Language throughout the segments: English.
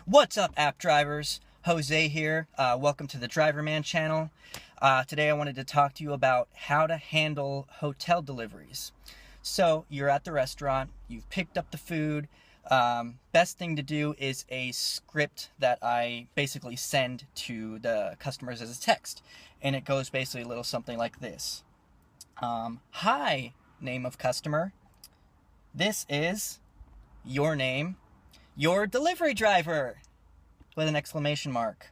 What's up, app drivers? Jose here. Welcome to the Driverman channel. Today I wanted to talk to you about how to handle hotel deliveries. So you're at the restaurant, you've picked up the food. Best thing to do is a script that I basically send to the customers as a text. And it goes basically a little something like this. Hi, name of customer. This is your name, your delivery driver, with an exclamation mark.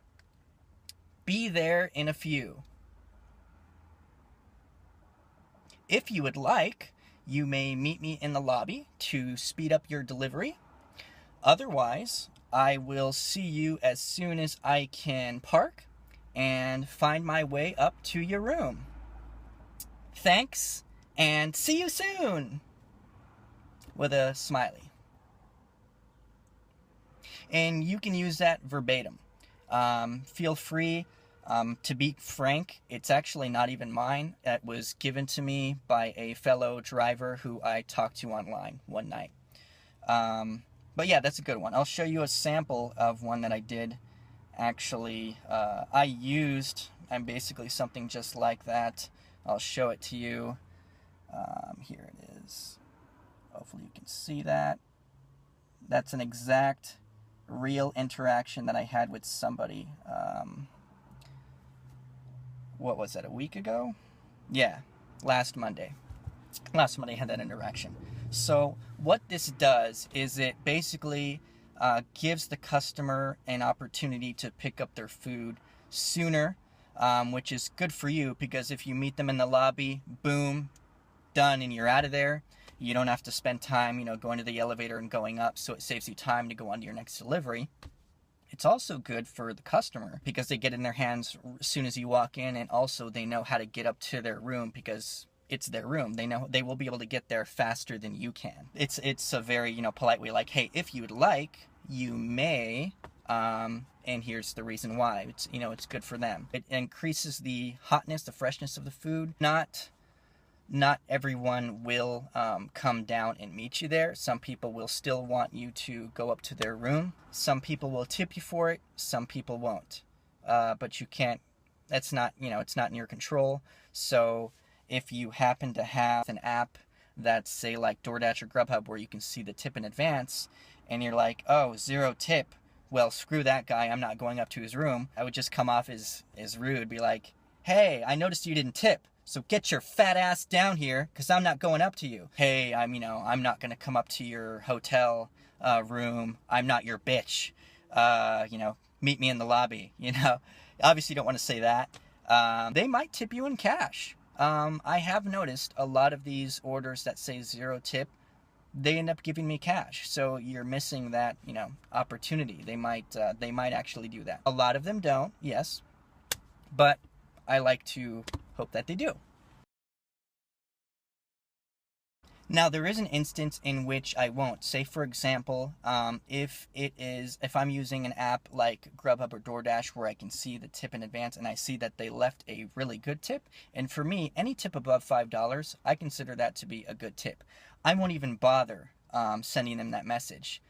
Be there in a few. If you would like, you may meet me in the lobby to speed up your delivery. Otherwise, I will see you as soon as I can park and find my way up to your room. Thanks, and see you soon! With a smiley. And you can use that verbatim. Feel free to be frank. It's actually not even mine. It was given to me by a fellow driver who I talked to online one night. But yeah, that's a good one. I'll show you a sample of one that I did. Actually, I used basically something just like that. I'll show it to you. Here it is. Hopefully you can see that. That's an exact real interaction that I had with somebody. What was that, a week ago? Yeah, last Monday. Last Monday I had that interaction. So what this does is it basically gives the customer an opportunity to pick up their food sooner, which is good for you because if you meet them in the lobby, boom, done, and you're out of there. You don't have to spend time, going to the elevator and going up, so it saves you time to go on to your next delivery. It's also good for the customer because they get in their hands as soon as you walk in, and also they know how to get up to their room because it's their room. They know they will be able to get there faster than you can. It's a very, polite way, like, hey, if you'd like, you may, and here's the reason why. It's good for them. It increases the hotness, the freshness of the food. Not everyone will come down and meet you there. Some people will still want you to go up to their room. Some people will tip you for it. Some people won't. But you can't, that's not, it's not in your control. So if you happen to have an app that's, say, like DoorDash or Grubhub where you can see the tip in advance, and you're like, oh, 0 tip. Well, screw that guy. I'm not going up to his room. I would just come off as rude, be like, hey, I noticed you didn't tip. So get your fat ass down here, because I'm not going up to you. Hey, I'm not going to come up to your hotel room. I'm not your bitch. Meet me in the lobby. Obviously you don't want to say that. They might tip you in cash. I have noticed a lot of these orders that say 0 tip, they end up giving me cash. So you're missing that, opportunity. They might actually do that. A lot of them don't, yes, but I like to hope that they do. Now, there is an instance in which I won't. Say, for example, if I'm using an app like Grubhub or DoorDash where I can see the tip in advance and I see that they left a really good tip, and for me, any tip above $5, I consider that to be a good tip. I won't even bother sending them that message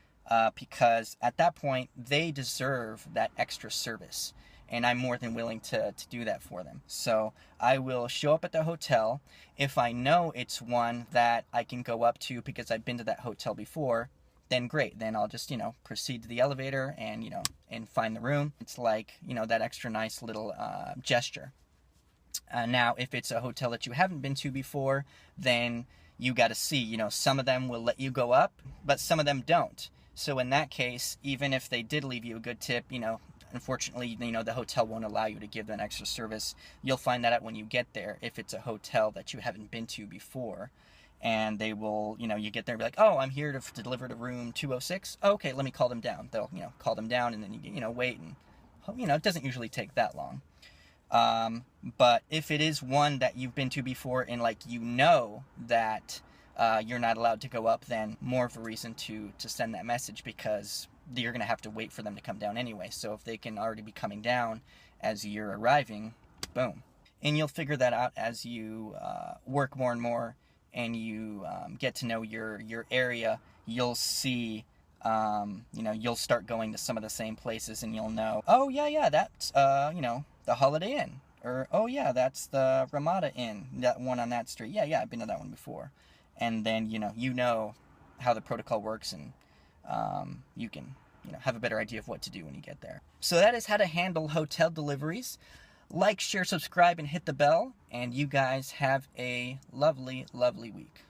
because at that point, they deserve that extra service. And I'm more than willing to do that for them. So I will show up at the hotel. If I know it's one that I can go up to because I've been to that hotel before, then great. Then I'll just, proceed to the elevator and, and find the room. It's like, that extra nice little gesture. Now, if it's a hotel that you haven't been to before, then you got to see, some of them will let you go up, but some of them don't. So in that case, even if they did leave you a good tip, unfortunately, the hotel won't allow you to give them extra service. You'll find that out when you get there if it's a hotel that you haven't been to before. And they will, you get there and be like, oh, I'm here to deliver to room 206. Oh, okay, let me call them down. They'll, call them down, and then you, wait. And, it doesn't usually take that long. But if it is one that you've been to before and, that you're not allowed to go up, then more of a reason to send that message because you're going to have to wait for them to come down anyway. So if they can already be coming down as you're arriving, boom. And you'll figure that out as you work more and more and you get to know your area. You'll see You'll start going to some of the same places, and you'll know, oh yeah, that's the Holiday Inn, or oh yeah, that's the Ramada Inn, that one on that street. Yeah, I've been to that one before. And then you know how the protocol works, and you can have a better idea of what to do when you get there. So that is how to handle hotel deliveries. Like, share, subscribe, and hit the bell, and you guys have a lovely, lovely week.